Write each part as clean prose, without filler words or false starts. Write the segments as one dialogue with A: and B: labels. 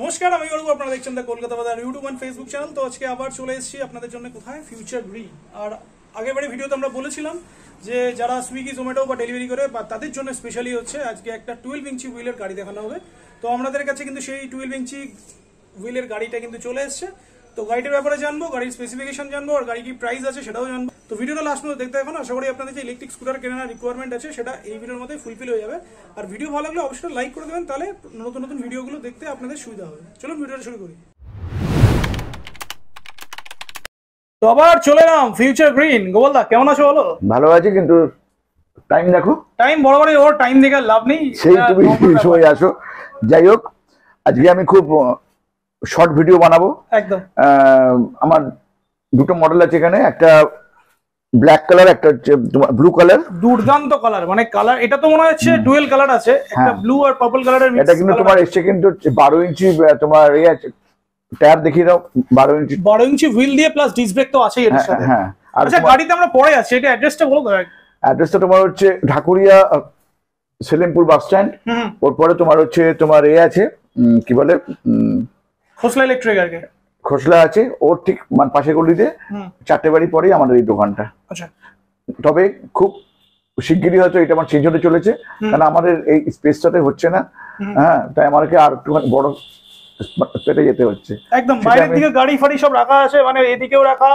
A: নমস্কার, আমি গৌরব। আপনারা দেখছেন দ্য কলকাতা বাজার ইউটিউব এন্ড ফেসবুক চ্যানেল। তো আজকে আবার চলে এসেছি আপনাদের জন্য কোথায়, ফিউচার গ্রিন। আর আগেরবারে ভিডিওতে আমরা বলেছিলাম যে যারা সুইগি জোম্যাটো বা ডেলিভারি করে বা তাদের জন্য স্পেশালি হচ্ছে আজকে একটা 12 ইঞ্চি হুইলের গাড়ি দেখানো হবে। তো আমাদের কাছে কিন্তু সেই 12 ইঞ্চি হুইলের গাড়িটা কিন্তু চলে এসছে। তো গাড়িটার ব্যাপারে জানবো, গাড়ির স্পেসিফিকেশন জানবো, আর গাড়ি কি প্রাইস আছে সেটাও জানবো। তো ভিডিওটা লাস্ট পর্যন্ত দেখতে থাকুন। আশা করি আপনাদের যে ইলেকট্রিক স্কুটার কেনার রিকোয়ারমেন্ট আছে সেটা এই ভিডিওর মধ্যে ফুলফিল হয়ে যাবে। আর ভিডিও ভালো লাগলে অবশ্যই লাইক করে দেবেন, তাহলে নতুন নতুন ভিডিওগুলো দেখতে আপনাদের সুবিধা হবে। চলুন ভিডিওটা শুরু করি। তো আবার চলে এলাম ফিউচার গ্রিন। গোপালদা কেমন আছো? বলো।
B: ভালো আছে, কিন্তু টাইম দেখো।
A: টাইম বরাবরই ওর, টাইম দেখে লাভ নেই,
B: সেই তুমি সময় আসো। যাই হোক, আজকে আমি খুব শর্ট ভিডিও বানাবো।
A: একদম।
B: আমার দুটো মডেল আছে এখানে, একটা ব্ল্যাক কালার, একটা হচ্ছে ব্লু কালার।
A: দুর্দান্ত কালার, মানে কালার এটা তো মনে হচ্ছে ডুয়েল কালার আছে, একটা ব্লু আর পার্পল কালারের মিক্স।
B: এটা কিন্তু তোমার এসছে কিন্তু 12 ইঞ্চি তোমার এই আছে, টায়ার দেখিয়ে দাও।
A: 12 ইঞ্চি হুইল দিয়ে প্লাস ডিস্ক ব্রেক তো আছেই এর সাথে।
B: হ্যাঁ।
A: আচ্ছা, গাড়িতে আমরা পরে আছি, এটা অ্যাড্রেসটা বলো।
B: অ্যাড্রেসটা তোমার হচ্ছে ঢাকুরিয়া সেলেমপুর বাস স্ট্যান্ড। ওর পরে তোমার হচ্ছে তোমার এ আছে, কি বলে,
A: খোসলা ইলেকট্রিক আর কি।
B: খোসলা আছে, ওর ঠিক পাশে গলিতে 4টে বাড়ি পরেই আমাদের এই দোকানটা।
A: আচ্ছা।
B: তবে খুব শিগগিরই হয়তো এটা আমার চেঞ্জ হতে চলেছে, কারণ আমাদের এই স্পেসটাতে হচ্ছে না। হ্যাঁ, তাই আমাকে আর একটুখানি বড় পেটে যেতে হচ্ছে।
A: একদম বাইরের দিকে গাড়ি ফাড়ি সব রাখা আছে, মানে এদিকেও রাখা,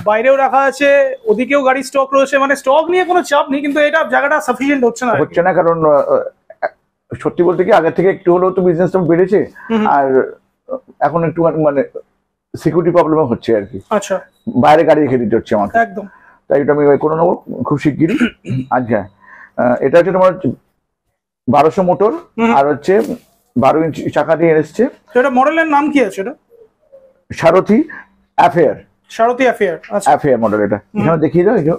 A: বাইরেও রাখা আছে, ওদিকেও গাড়ি স্টক রয়েছে। মানে স্টক নিয়ে কোনো চাপ নেই, কিন্তু এটা জায়গাটা সাফিসিয়েন্ট হচ্ছে না। কারণ
B: সত্যি বলতে কি, আগের থেকে একটু হলেও তো বিজনেসটা বেড়েছে, আর এখন একটু মানে সিকিউরিটি প্রবলেম হচ্ছে আর কি।
A: আচ্ছা।
B: বাইরে গাড়ি রেখে দিতে হচ্ছে আমাকে।
A: একদম।
B: তাই এটা আমি করে নেবো খুব শিগগিরই। আচ্ছা, এটা হচ্ছে তোমার 1200 মোটর, আর হচ্ছে 12 ইঞ্চি চাকা দিয়ে এসছে।
A: এটা মডেলের নাম কি আছে? এটা
B: সারথি অ্যাফেয়ার।
A: সারথি অ্যাফেয়ার। আচ্ছা,
B: অ্যাফেয়ার মডেল। এটা এখানে দেখিয়ে দাও,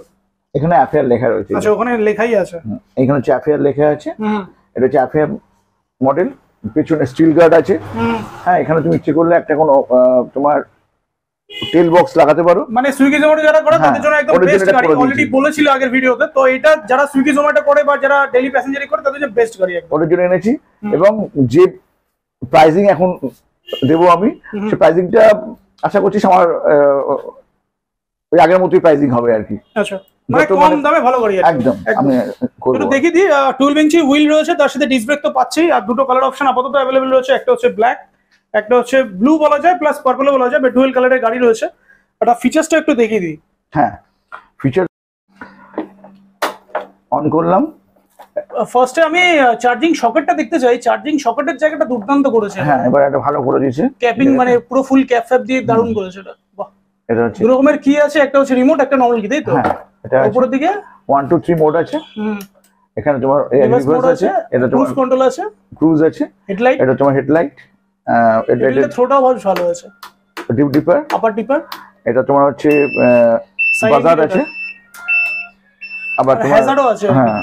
B: এখানে অ্যাফেয়ার লেখা রয়েছে।
A: আচ্ছা, ওখানে লেখাই আছে।
B: এখানে হচ্ছে অ্যাফেয়ার লেখা আছে। এটা হচ্ছে অ্যাফেয়ার মডেল। পেছনে স্টিল গার্ড আছে। হ্যাঁ, এখানে তুমি ইচ্ছে করলে একটা কোনো তোমার টেল বক্স লাগাতে পারো।
A: মানে সুইগি জোম্যাটো যারা করে তাদের জন্য একদম বেস্ট গাড়ি। অলরেডি বলেছিল আগের ভিডিওতে। তো এটা যারা সুইগি জোম্যাটো করে বা যারা ডেইলি প্যাসেঞ্জারি করে তাদের জন্য বেস্ট গাড়ি একদম।
B: ওদের জন্য এনেছি। এবং যে প্রাইসিং এখন দেবো আমি, সেই প্রাইসিংটা আশা করছি আমার ওই আগের মতোই প্রাইসিং হবে আর কি।
A: আচ্ছা, মানে কম দামে ভালো গাড়ি
B: একদম। আমি
A: একটু দেখি দিই। 12 ইঞ্চি হুইল রয়েছে, তার সাথে ডিস্ক ব্রেক তো পাচ্ছেই, আর দুটো কালার অপশন আপাতত অ্যাভেলেবল রয়েছে। একটা হচ্ছে ব্ল্যাক, একটা হচ্ছে ব্লু বলা যায়, প্লাস পার্পল বলা যায়। ডুয়েল কালারের গাড়ি রয়েছে। এটা ফিচারসটা একটু দেখিয়ে দিই।
B: হ্যাঁ, ফিচার অন করলাম।
A: ফার্স্টে আমি চার্জিং সকেটটা দেখতে চাই। চার্জিং সকেটের জায়গাটা দুর্দান্ত করেছে।
B: হ্যাঁ, এবার এটা ভালো করে দিয়েছে।
A: ক্যাপিং মানে পুরো ফুল ক্যাপ ফ্যাপ দিয়ে দারুণ করেছে এটা। বাহ।
B: এটা হচ্ছে
A: দুই রকমের কি আছে, একটা হচ্ছে রিমোট, একটা নরমাল কি, তাই তো?
B: হ্যাঁ, এটা
A: উপরের দিকে
B: 1 2 3 মোড আছে। এখানে তোমার রিভার্স আছে, এটা তোমার
A: ক্রুজ কন্ট্রোল আছে,
B: ক্রুজ আছে,
A: হেডলাইট,
B: এটা তোমার হেডলাইট।
A: এটা থ্রোটাও ভালো আছে,
B: ডিপ ডিপার,
A: আপার ডিপার।
B: এটা তোমার হচ্ছে বাজার আছে, আবার তোমার
A: হ্যাজার্ডও আছে।
B: হ্যাঁ,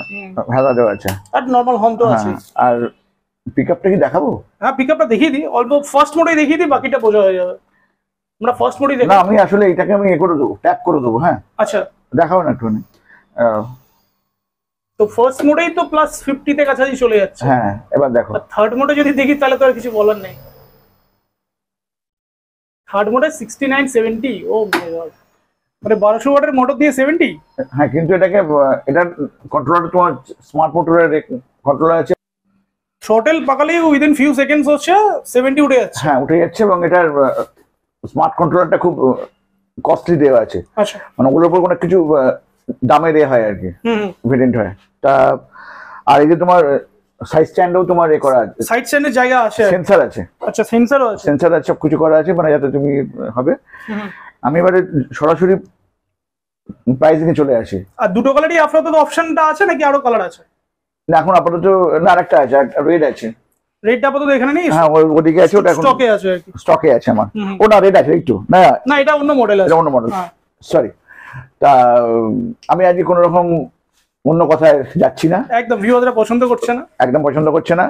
B: হ্যাজার্ডও আছে,
A: আর নরমাল হর্ন তো আছে।
B: আর পিকআপটা কি দেখাবো?
A: হ্যাঁ, পিকআপটা দেখিয়ে দিই। অল্প ফার্স্ট মোডেই দেখিয়ে দিই, বাকিটা বোঝা হয়ে যাবে। আমরা ফার্স্ট মোডেই দেখি।
B: না, আমি আসলে এটাকে আমি করে দেবো, ট্যাপ করে দেবো। হ্যাঁ,
A: আচ্ছা,
B: দেখাও না একটুখানি।
A: তো ফার্স্ট মোডেই তো প্লাস 50 তে কাছাকাছি চলে যাচ্ছে।
B: হ্যাঁ, এবার দেখো।
A: থার্ড মোডে যদি দেখি তাহলে তো আর কিছু বলার নেই। থার্ড মোডে 69 70। ও মাই গড, মানে 1200 ওয়াটের মোটর দিয়ে 70।
B: হ্যাঁ, কিন্তু এটাকে এটার কন্ট্রোলার তোমার স্মার্ট মোটরের কন্ট্রোলার আছে।
A: শর্টেল পাকালেই উইদিন ফিউ সেকেন্ডস হচ্ছে 70 উঠে যাচ্ছে।
B: হ্যাঁ, উঠে যাচ্ছে। এবং এটার স্মার্ট কন্ট্রোলারটা খুব কস্টলি দেওয়া আছে।
A: আচ্ছা,
B: মানে ওগুলোর উপর কোনো কিছু দামে দেওয়া হয় আর কি, ভেরিয়েন্ট হয় তা। আর এই যে তোমার সাইড স্ট্যান্ডও তোমার এ করা আছে,
A: সাইড স্ট্যান্ডের জায়গা আছে,
B: সেন্সর আছে।
A: আচ্ছা, সেন্সরও আছে,
B: সেন্সর আছে, সব কিছু করা আছে, মানে যাতে তুমি হবে। আমি এবারে সরাসরি প্রাইসিং এ চলে আসি।
A: আর দুটো কালারই আপাতত অপশনটা আছে নাকি আরো কালার আছে?
B: না, এখন আপাতত না, আরেকটা আছে, রেড আছে।
A: রেডটা আপাতত এখানে নেই।
B: হ্যাঁ, ওদিকে আছে, ওটা এখন
A: স্টকে আছে আর কি।
B: স্টকে আছে আমার। ও না, রেড আছে একটু। না
A: না, এটা অন্য মডেল আছে,
B: এটা অন্য মডেল, সরি। তা আমি আজকে কোনো রকম অন্য কথায় যাচ্ছি না।
A: একদম ভিউয়াররা পছন্দ করছে না,
B: একদম পছন্দ করছে না।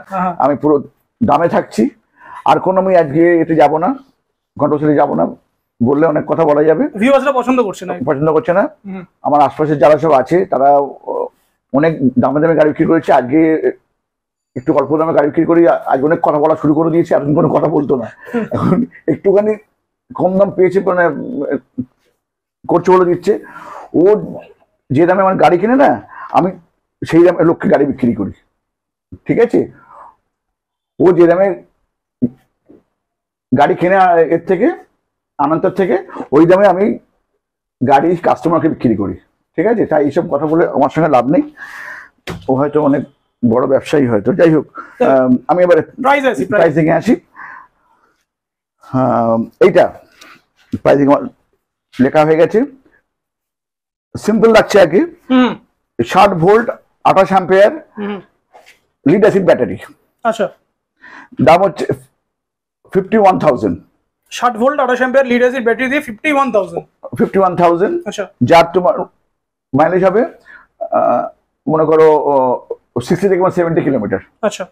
B: আমি পুরো দামে থাকছি। আর কোনো আমি আজকে এতে যাব না, কন্ট্রোভার্সি যাব না, বললে অনেক কথা বলা যাবে।
A: ভিউয়াররা পছন্দ করছে না।
B: আমার আশপাশে যারা সব আছে তারা অনেক দামে দামে গাড়ি বিক্রি করেছে। আজকে একটু অল্প দামে গাড়ি বিক্রি করি, আজ অনেক কথা বলা শুরু করে দিয়েছি, এখন কোনো কথা বলতো না, এখন একটুখানি কম দাম পেয়েছে মানে করছে বলে দিচ্ছে। ও যে দামে আমার গাড়ি কিনে না, আমি সেই দামে লোককে গাড়ি বিক্রি করি, ঠিক আছে? ও যে দামে গাড়ি কেনে এর থেকে, আনন্দর থেকে, ওই দামে আমি গাড়ি কাস্টমারকে বিক্রি করি, ঠিক আছে? তাই এইসব কথা বলে আমার সঙ্গে লাভ নেই, ও হয়তো অনেক বড় ব্যবসায়ী হয়তো। যাই হোক, আমি এবারে প্রাইসিং এ আসি। এইটা প্রাইসিং লেখা হয়ে গেছে, সিম্পল লাগছে আর কি। 60 volt 28 ampere lead acid battery.
A: আচ্ছা,
B: দাম হচ্ছে 51,000।
A: 60 volt 28 ampere lead acid battery দিয়ে 51,000। আচ্ছা,
B: যার তোমার মাইলেজ হবে মনে করো 60 থেকে 70 কিলোমিটার।
A: আচ্ছা,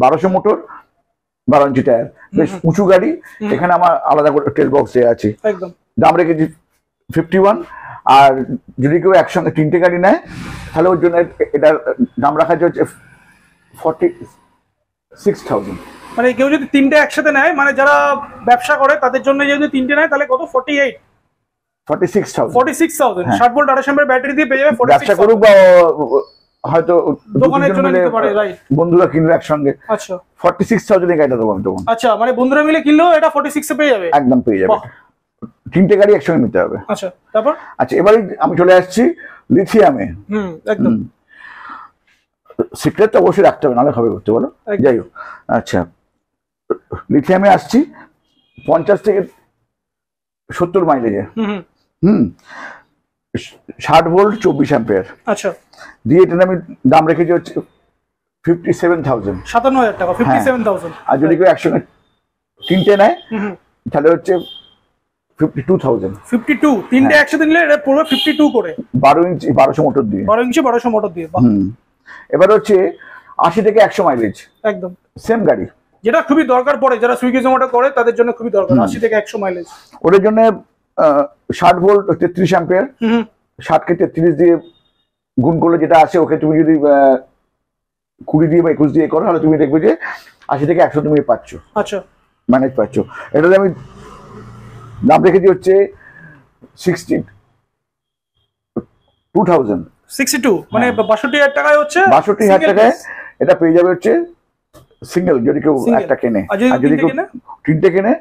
B: 1200 মোটর, 12 ইঞ্চি টায়ার, বেশ উঁচু গাড়ি। এখানে আমার আলাদা করে টেল বক্স দেওয়া আছে।
A: একদম
B: দাম রেখেছি 51। আর যদি কেউ একসঙ্গে 3টে গাড়ি নেয় তাহলে ওর জন্য এটার দাম রাখা হচ্ছে 46,000।
A: মানে কেউ যদি 3টে একসাথে নেয়, মানে যারা ব্যবসা করে তাদের জন্য যদি 3টে নেয় তাহলে কত?
B: 46,000।
A: 60 ভোল্ট 28 অ্যাম্পিয়ার ব্যাটারি দিয়ে পেয়ে যাবে 46,000।
B: ব্যবসা করুক বা হয়তো
A: দোকানের জন্য নিতে পারে, রাইট?
B: বন্ধুরা কিনবে একসঙ্গে।
A: আচ্ছা,
B: 46,000 এর গাড়িটা দেবো আমি তখন।
A: আচ্ছা, মানে বন্ধুরা মিলে কিনলেও এটা 46 এ পেয়ে যাবে?
B: একদম পেয়ে যাবে। 3টে গাড়ি একসঙ্গে নিতে হবে।
A: আচ্ছা, তারপর?
B: আচ্ছা, এবারে আমি চলে আসছি লিথিয়ামে।
A: একদম।
B: সিক্রেট তো অবশ্যই রাখতে হবে, নাহলে হবে করতে বলো। যাই হোক, আচ্ছা, লিথিয়ামে আসছি 50 থেকে 70 মাইলেজে। 60 ভোল্ট 24 অ্যাম্পিয়ার।
A: আচ্ছা,
B: দিয়ে এটা আমি দাম রেখেছি হচ্ছে 57,000।
A: 57,000 টাকা। 57,000।
B: আর যদি কেউ একসঙ্গে 3টে নেয় তাহলে হচ্ছে 52,000।
A: 52 3টে একসাথে নিলে এটা পড়বে 52 করে।
B: 12 ইঞ্চি 1200 মোটর দিয়ে।
A: 12 ইঞ্চি 1200 মোটর দিয়ে।
B: এবার হচ্ছে 80 থেকে 100 মাইলেজ।
A: একদম
B: সেম গাড়ি,
A: যেটা খুবই দরকার পড়ে যারা সুইগি জোম্যাটো করে তাদের জন্য খুবই দরকার। 80 থেকে 100 মাইলেজ।
B: ওদের জন্য 60 ভোল্ট 33 অ্যাম্পিয়ার। 60 কে 33 দিয়ে গুণ করলে যেটা আসে, ওকে তুমি যদি 20 দিয়ে বা 21 দিয়ে করো তাহলে তুমি দেখবে যে 80 থেকে 100 তুমি পাচ্ছ।
A: আচ্ছা,
B: ম্যানেজ পাচ্ছ। এটাতে আমি দাম রেখেছি হচ্ছে 62,000।
A: মানে 62,000 টাকায় হচ্ছে।
B: 62,000 টাকায় এটা পেয়ে যাবে হচ্ছে সিঙ্গেল, যদি কেউ একটা কেনে। আর যদি কেউ 3টে কেনে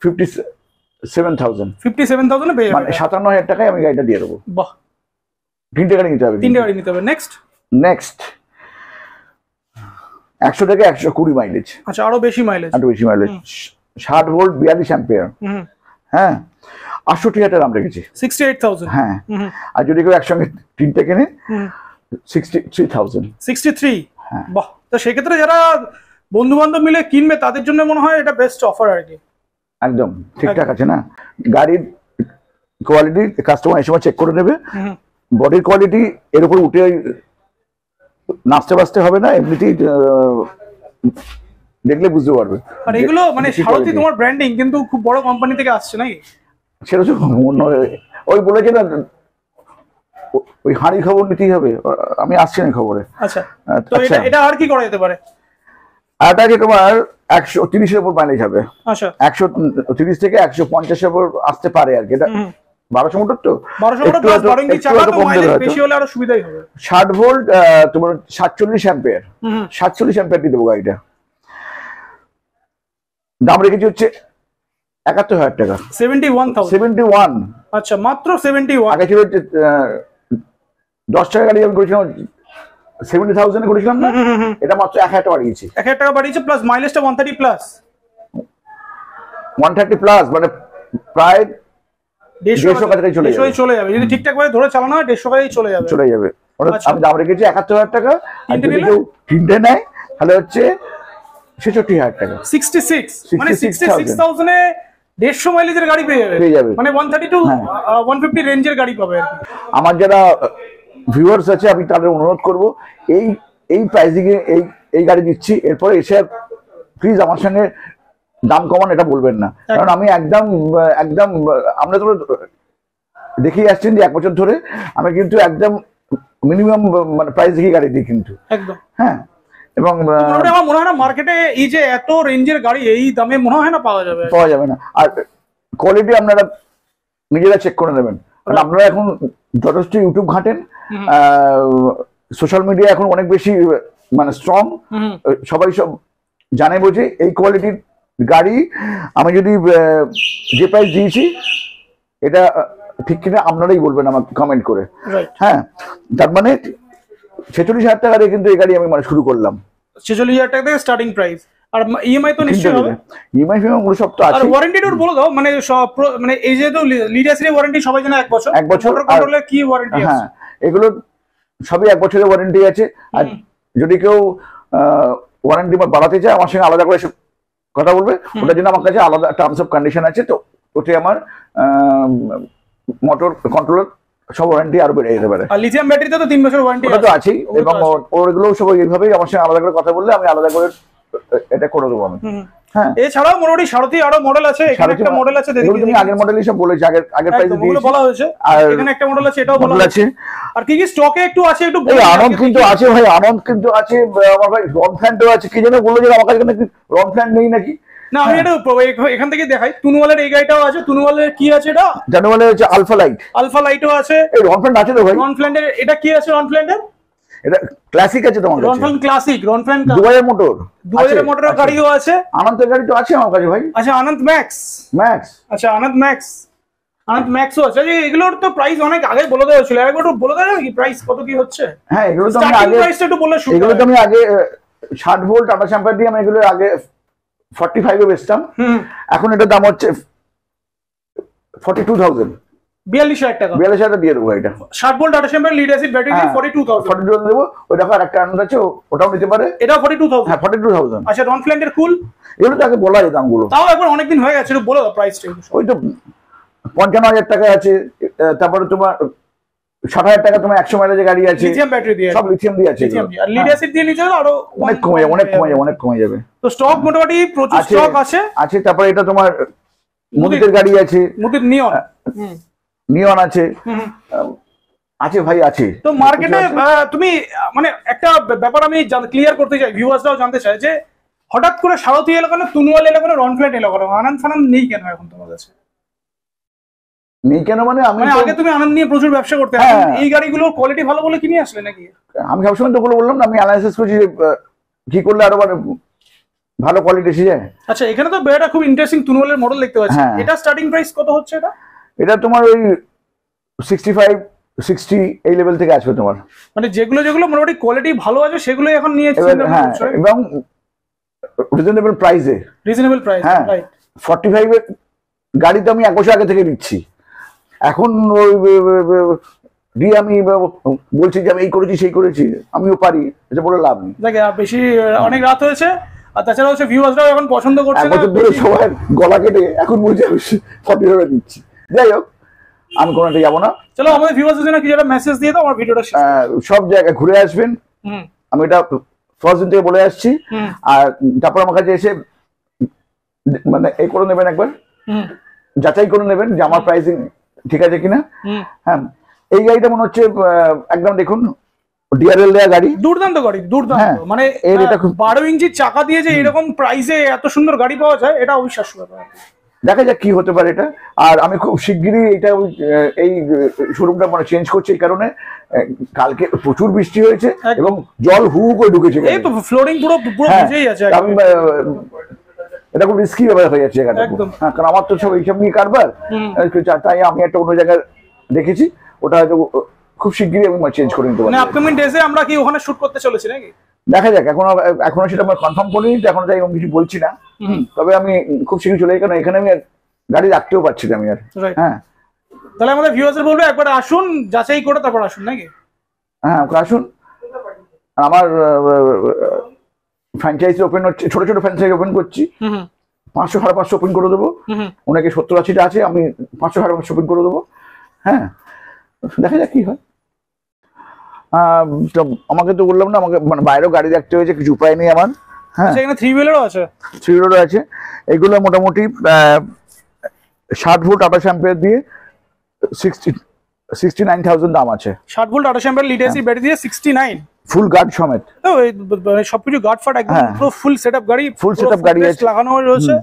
B: 57,000।
A: 57,000 এ পেয়ে যাবে।
B: মানে 57,000 টাকায় আমি গাড়িটা দিয়ে দেবো।
A: বাহ,
B: 3টে গাড়ি নিতে হবে।
A: 3টে গাড়ি নিতে হবে। নেক্সট
B: 100 থেকে 120 মাইলেজ।
A: আচ্ছা, আরো বেশি মাইলেজ।
B: 60 volt 42 ampere. হ্যাঁ, 68,000 দাম রেখেছি।
A: 68,000।
B: হ্যাঁ, আর যদি কেউ একসঙ্গে 3টে কেনে 63,000।
A: 63। বাহ, তো সেক্ষেত্রে যারা বন্ধু বান্ধব মিলে কিনবে তাদের জন্য মনে হয় এটা বেস্ট অফার আর কি।
B: একদম ঠিকঠাক আছে না? গাড়ির কোয়ালিটি কাস্টমার এই সময় চেক করে নেবে। বডির কোয়ালিটি এর উপর উঠে নাচতে বাঁচতে হবে না, এমনিতেই দেখলে বুঝতে পারবে।
A: আর এগুলো মানে সারথি তোমার ব্র্যান্ডিং কিন্তু খুব বড় কোম্পানি থেকে আসছে নাকি?
B: সেটা তো ওই বলেছে না, ওই হাঁড়ি খবর নিতেই হবে। আমি আসছি না খবরে।
A: আচ্ছা, তো এটা আর কি করা যেতে পারে?
B: এটাকে তোমার 130-এর উপর মাইলেজ হবে।
A: আচ্ছা,
B: 130 থেকে 150-এর উপর আসতে পারে আর কি। এটা 1200 মোটর তো,
A: 1200 মোটর প্লাস 12 ইঞ্চি চাকা, তো মাইলেজ বেশি হলে আরো সুবিধাই হবে।
B: 60 ভোল্ট তোমার 47 অ্যাম্পিয়ার। 47 অ্যাম্পিয়ার দিয়ে দেবো গাড়িটা। দাম রেখেছি হচ্ছে 71,000 টাকা। 71।
A: আচ্ছা, মাত্র 71।
B: আগে ছিল 10 টাকা গাড়ি আমি করেছিলাম 70,000 করেছিলাম না, এটা মাত্র 1,000 টাকা বাড়িয়েছি।
A: 1,000 টাকা বাড়িয়েছে, প্লাস মাইলেজটা 130 প্লাস।
B: 130 প্লাস মানে প্রায় 150 কাছাকাছি
A: চলে যাবে। যদি ঠিকঠাক ভাবে ধরে চালানো হয় 150 কাছাকাছি চলে যাবে।
B: আমি দাম রেখেছি 71,000 টাকা। আর যদি কেউ 3টে নেয় তাহলে হচ্ছে 66,000 টাকা।
A: 66, মানে 66,000 এ 150 মাইলেজের গাড়ি পেয়ে যাবে। মানে 130 টু 150 রেঞ্জের গাড়ি পাবে আর কি।
B: আমার যারা ভিউয়ার্স আছে আমি তাদের অনুরোধ করব, এই প্রাইসিং এ এই গাড়ি দিচ্ছি, এরপরে এসে প্লিজ আমার সঙ্গে দাম কমান এটা বলবেন না। কারণ আমি একদম আমরা তো দেখেই আসছেন যে 1 বছর ধরে আমি কিন্তু একদম মিনিমাম মানে প্রাইস দেখে গাড়ি দিই কিন্তু।
A: একদম।
B: হ্যাঁ, এবং
A: মোটামুটি আমার মনে হয় না মার্কেটে এই যে এত রেঞ্জের গাড়ি এই দামে মনে হয় না পাওয়া যাবে
B: না। আর কোয়ালিটি আপনারা নিজেরা চেক করে নেবেন, কারণ আপনারা এখন যথেষ্ট ইউটিউব ঘাঁটেন, সোশ্যাল মিডিয়া এখন অনেক বেশি মানে স্ট্রং, সবাই সব জানে বোঝে এই কোয়ালিটির গাড়ি আমি যদি যে প্রাইস দিয়েছি এটা ঠিক কিনা আপনারাই বলবেন আমাকে কমেন্ট করে। হ্যাঁ, তার মানে 46,000 টাকা দিয়ে কিন্তু এই গাড়ি আমি মানে শুরু করলাম।
A: 46,000 টাকা থেকে স্টার্টিং প্রাইস, আর ইএমআই তো নিশ্চয়ই হবে।
B: ইএমআই ওগুলো সব তো আছে।
A: আর ওয়ারেন্টিটা বলে দাও, মানে সব মানে এই যে তো লিড অ্যাসিডের ওয়ারেন্টি সবাই জানে 1 বছর।
B: 1 বছর
A: কন্ট্রোলের কি ওয়ারেন্টি আছে?
B: হ্যাঁ, এগুলো সবই 1 বছরের ওয়ারেন্টি আছে। আর যদি কেউ ওয়ারেন্টি বাড়াতে চায় আমার সঙ্গে আলাদা করে কথা বলবে, ওটার জন্য আমার কাছে আলাদা টার্মস অফ কন্ডিশন আছে। তো ওতে আমার মোটর কন্ট্রোলার সব ওয়ারেন্টি আরো বেড়ে যেতে পারে।
A: আর লিথিয়াম ব্যাটারিতে তো 3 বছর ওয়ারেন্টি
B: তো আছেই, এবং ওগুলো সব এইভাবেই আমার সঙ্গে আলাদা করে কথা বললে আমি আলাদা করে এটা করে দেবো আমি। হ্যাঁ,
A: এছাড়াও মোটামুটি সারথি আরো মডেল আছে, এখানে একটা মডেল আছে দেখি তুমি
B: আগের মডেলই সব বলেছি, আগের প্রাইসে
A: দিয়েছি, বলা হয়েছে। আর এখানে একটা মডেল আছে, এটাও বলা আছে। আর কি কি স্টকে একটু আছে একটু
B: বলি। আনন্দ কিন্তু আছে ভাই, আনন্দ কিন্তু আছে, আমার ভাই রন ফ্ল্যান্টও আছে। কি যেন বললো যে আমার কাছে নাকি রন ফ্ল্যান্ট নেই নাকি?
A: না, আমি এটা এখান থেকে দেখাই। তুনুওয়ালের এই গাড়িটাও আছে। তুনুওয়ালের কি আছে? এটা
B: জানুয়ালে হচ্ছে আলফা লাইট।
A: আলফা লাইটও আছে।
B: এই রন ফ্ল্যান্ট আছে তো ভাই?
A: রন ফ্ল্যান্টের এটা কি আছে? রন ফ্ল্যান্টের
B: এটা ক্লাসিক আছে তোমার কাছে?
A: রন ফ্ল্যান্ট ক্লাসিক, রন ফ্ল্যান্ট
B: 2000 মোটর,
A: 2000 মোটরের গাড়িও আছে।
B: আনন্দের গাড়ি তো আছে আমার কাছে ভাই।
A: আচ্ছা, আনন্দ ম্যাক্স। আচ্ছা, আনন্দ ম্যাক্সও আছে। এগুলোর তো প্রাইস অনেক আগে বলে দেওয়া ছিল, একবার একটু বলে দেওয়া কি প্রাইস কত কি হচ্ছে?
B: হ্যাঁ, এগুলো তো আমি আগে প্রাইসটা একটু বললে শুরু। এগুলো তো আমি আগে 60 ভোল্ট টাটা শ্যাম্পার দিয়ে আমি এগুলো আগে 45 এ বেচতাম। এখন এটার দাম হচ্ছে 42,000।
A: 42,000 টাকা।
B: 42,000 টাকা দিয়ে দেবো এটা।
A: 60 ভোল্ট টাটা শ্যাম্পার লিড অ্যাসিড ব্যাটারি দিয়ে 42,000
B: দেবো। ওই দেখো আরেকটা আনন্দ আছে, ওটাও নিতে পারে।
A: এটা 42,000।
B: হ্যাঁ, 42,000।
A: আচ্ছা, রন ফ্ল্যান্টের কুল
B: এগুলো তো আগে বলা যায় দামগুলো,
A: তাও একবার অনেকদিন হয়ে গেছে, বলে দাও প্রাইসটা।
B: ওই তো 55,000 টাকা আছে। তারপরে তোমার 60,000 টাকা তোমার 100 মাইলেজের গাড়ি আছে,
A: লিথিয়াম ব্যাটারি দিয়ে,
B: সব লিথিয়াম দিয়ে আছে।
A: আর লিড অ্যাসিড দিয়ে নিতে হলে আরো
B: অনেক কমে যাবে।
A: তো স্টক মোটামুটি প্রচুর স্টক আছে।
B: তারপরে এটা তোমার মুদিতের গাড়ি আছে,
A: মুদিত নিয়ন
B: আছে ভাই, আছে।
A: তো মার্কেটে তুমি মানে একটা ব্যাপার আমি ক্লিয়ার করতে চাই, ভিউয়ার্সরাও জানতে চায় যে হঠাৎ করে সারথি এলো কেন, তুনুয়াল এলো কেন, রন ফ্ল্যান্ট এলো কেন, আনন্দ ফানন্দ নেই কেন এখন তোমার কাছে?
B: নেই কেন মানে আমি
A: আগে তুমি আনন্দ নিয়ে প্রচুর ব্যবসা করতে, এই গাড়িগুলোর কোয়ালিটি ভালো বলে কিনে আসলে নাকি?
B: আমি সবসময় তো বললাম না, আমি অ্যানালাইসিস করছি কি করলে আরো ভালো কোয়ালিটি এসে যায়।
A: আচ্ছা, এখানে তো বেটা খুব ইন্টারেস্টিং তুনুয়ালের মডেল দেখতে পাচ্ছি। এটা স্টার্টিং প্রাইস কত হচ্ছে?
B: এটা তোমার ওই 65 60 এই লেভেল থেকে আসবে তোমার।
A: মানে যেগুলো মোটামুটি কোয়ালিটি ভালো আছে সেগুলো এখন নিয়ে
B: এবং রিজনেবল প্রাইসে।
A: হ্যাঁ, রাইট।
B: 45 এর গাড়ি তো আমি 1 বছর আগে থেকে দিচ্ছি। এখন দিয়ে আমি বলছি যে আমি এই করেছি সেই করেছি, আমিও পারি, এটা বলে লাভ নেই।
A: দেখ, বেশি অনেক রাত হয়েছে, আর তাছাড়া হচ্ছে ভিউয়ার্সরাও এখন পছন্দ করছে না।
B: সবাই গলা কেটে এখন বলছে আমি 40 দিচ্ছি। যাই হোক, আমি কোনোটা যাবো না।
A: চলো, আমাদের ভিউয়ার্সদের জন্য কিছু একটা মেসেজ দিয়ে দাও, আমার ভিডিওটা
B: সব জায়গায় ঘুরে আসবেন। আমি এটা ফার্স্ট দিন থেকে বলে আসছি। আর তারপর আমার কাছে এসে মানে এই করে নেবেন, একবার যাচাই করে নেবেন যে আমার প্রাইসিং ঠিক আছে কিনা। হ্যাঁ, এই গাড়িটা মনে হচ্ছে একদম দেখুন ডিআরএল দেয়া গাড়ি,
A: দুর্দান্ত গাড়ি, দুর্দান্ত। মানে 12 ইঞ্চি চাকা দিয়ে যে এরকম প্রাইসে এত সুন্দর গাড়ি পাওয়া যায়, এটা অবিশ্বাস্য ব্যাপার।
B: দেখা যাক কি হতে পারে এটা। আর আমি খুব শিগগিরই এটা এই শোরুমটা মানে চেঞ্জ করছি, এই কারণে কালকে প্রচুর বৃষ্টি হয়েছে এবং জল হু করে ঢুকেছে। এই তো
A: ফ্লোরিং পুরো ভিজেই আছে।
B: আমি এটা খুব রিস্কি ব্যাপার হয়ে যাচ্ছে এখানে। হ্যাঁ, কারণ আমার তো সব এইসব নিয়ে কারবার, তাই আমি একটা অন্য জায়গায় দেখেছি, ওটা হয়তো খুব শিগগিরই আমি চেঞ্জ করে নিতে পারি।
A: মানে আপকামিং ডেজে আমরা কি ওখানে শুট করতে চলেছি নাকি?
B: দেখা যাক, এখনো সেটা আমার কনফার্ম করিনি, এখন তাই আমি কিছু বলছি না। তবে আমি খুব শীঘ্রই চলে যাই, কারণ এখানে আমি গাড়ি রাখতেও পারছি না আমি আর। হ্যাঁ,
A: তাহলে আমাদের ভিউয়ার্সদের বলবো একবার আসুন, যাচাই করে তারপর আসুন নাকি?
B: হ্যাঁ, আসুন। আমার ফ্র্যাঞ্চাইজি ওপেন হচ্ছে, ছোট ছোট ফ্র্যাঞ্চাইজি ওপেন করছি। 500 550 ওপেন করে দেবো। ওনাকে 70-80টা আছে, আমি 500 550 ওপেন করে দেবো। হ্যাঁ, দেখা যাক কি হয়। আমাকে তো বললাম না, আমাকে মানে বাইরেও গাড়ি দেখতে হয়েছে, কিছু উপায় নেই আমার। হ্যাঁ,
A: এখানে 3 হুইলারও আছে।
B: 3 হুইলারও আছে। এগুলো মোটামুটি 60 ভোল্ট টাটা শ্যাম্পেয়ার দিয়ে 69,000 দাম আছে।
A: 60 volt 28 ampere lead AC battery দিয়ে 69
B: ফুল গার্ড সমেত।
A: তো সবকিছু গার্ড ফাট একদম পুরো ফুল সেটআপ গাড়ি,
B: ফুল সেটআপ গাড়ি আছে,
A: লাগানো রয়েছে,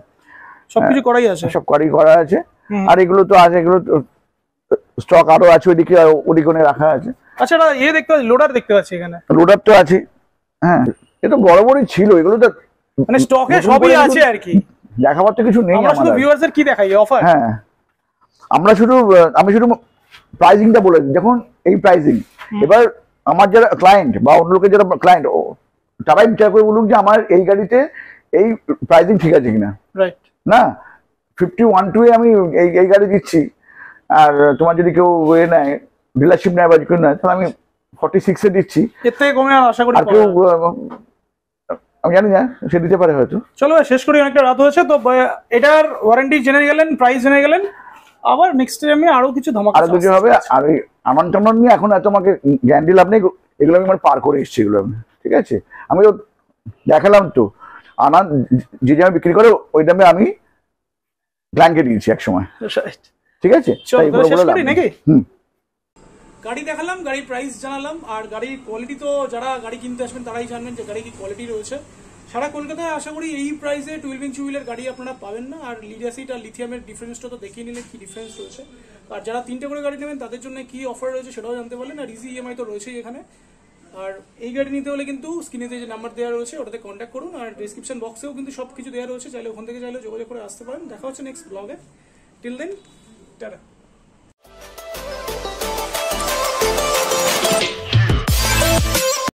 A: সবকিছু করাই আছে,
B: সব করা আছে। আর এগুলো তো আছে, এগুলো স্টক আরো আছে ওইদিকে, ওদিকে রাখা আছে।
A: আচ্ছা দেখতে পাচ্ছি, লোডার দেখতে পাচ্ছি এখানে,
B: লোডার তো আছে। হ্যাঁ, এটা বড় বড়ই ছিল, এগুলো তো
A: মানে স্টকে সবই আছে আর কি,
B: দেখাবার তো কিছু নেই।
A: আমরা শুধু ভিউয়ারদের কি দেখাই অফার।
B: হ্যাঁ, আমি শুধু প্রাইসিংটা বলে দিই, দেখুন এই প্রাইসিং। এবার আমার যারা ক্লায়েন্ট বা অন্য লোকের যারা ক্লায়েন্ট, তারাই বিচার করে বলুন যে আমার এই গাড়িতে এই প্রাইসিং ঠিক আছে কিনা।
A: রাইট
B: না, 51.2 আমি এই গাড়ি দিচ্ছি, আর তোমার যদি কেউ নেয়, ডিলারশিপ নেয় বা কেউ নেয়, তাহলে আমি 46 এ দিচ্ছি।
A: এর থেকে কমে আর আশা করি
B: আর কেউ আমি জানি না, সে দিতে পারে হয়তো।
A: চলো শেষ করি, অনেকটা রাত হয়েছে। তো এটার ওয়ারেন্টি জেনে গেলেন, প্রাইস জেনে গেলেন, আবার নেক্সট টাইমে আরো কিছু ধামাকা
B: আরো কিছু হবে। আর ওই আনন্দ নিয়ে এখন এত আমাকে গ্যারান্টি লাভ নেই, এগুলো আমি পার করে এসেছি এগুলো আমি, ঠিক আছে। আমি তো দেখালাম তো, আনন্দ যে দামে বিক্রি করে ওই দামে আমি ব্ল্যাঙ্কে দিয়েছি এক সময়, ঠিক আছে।
A: নাকি গাড়ি দেখালাম, গাড়ির প্রাইস জানালাম, আর গাড়ির কোয়ালিটি তো যারা গাড়ি কিনতে আসবেন তারাই জানবেন যে গাড়ি কি কোয়ালিটি রয়েছে। সারা কলকাতায় আশা করি এই প্রাইসে 12 ইঞ্চি হুইলের গাড়ি আপনারা পাবেন না। আর লিড অ্যাসিড আর লিথিয়ামের ডিফারেন্সটা তো দেখিয়ে নিলে কি ডিফারেন্স রয়েছে, আর যারা 3টে করে গাড়ি নেবেন তাদের জন্য কি অফার রয়েছে সেটাও জানতে পারলেন। আর ইজি ইএমআই তো রয়েছেই এখানে। আর এই গাড়ি নিতে হলে কিন্তু স্ক্রিনে যে নাম্বার দেওয়া রয়েছে ওটাতে কন্ট্যাক্ট করুন, আর ডিসক্রিপশন বক্সেও কিন্তু সবকিছু দেওয়া রয়েছে, চাইলে ওখান থেকে চাইলে যোগাযোগ করে আসতে পারেন। দেখা হচ্ছে নেক্সট ব্লগে। Till then, tata.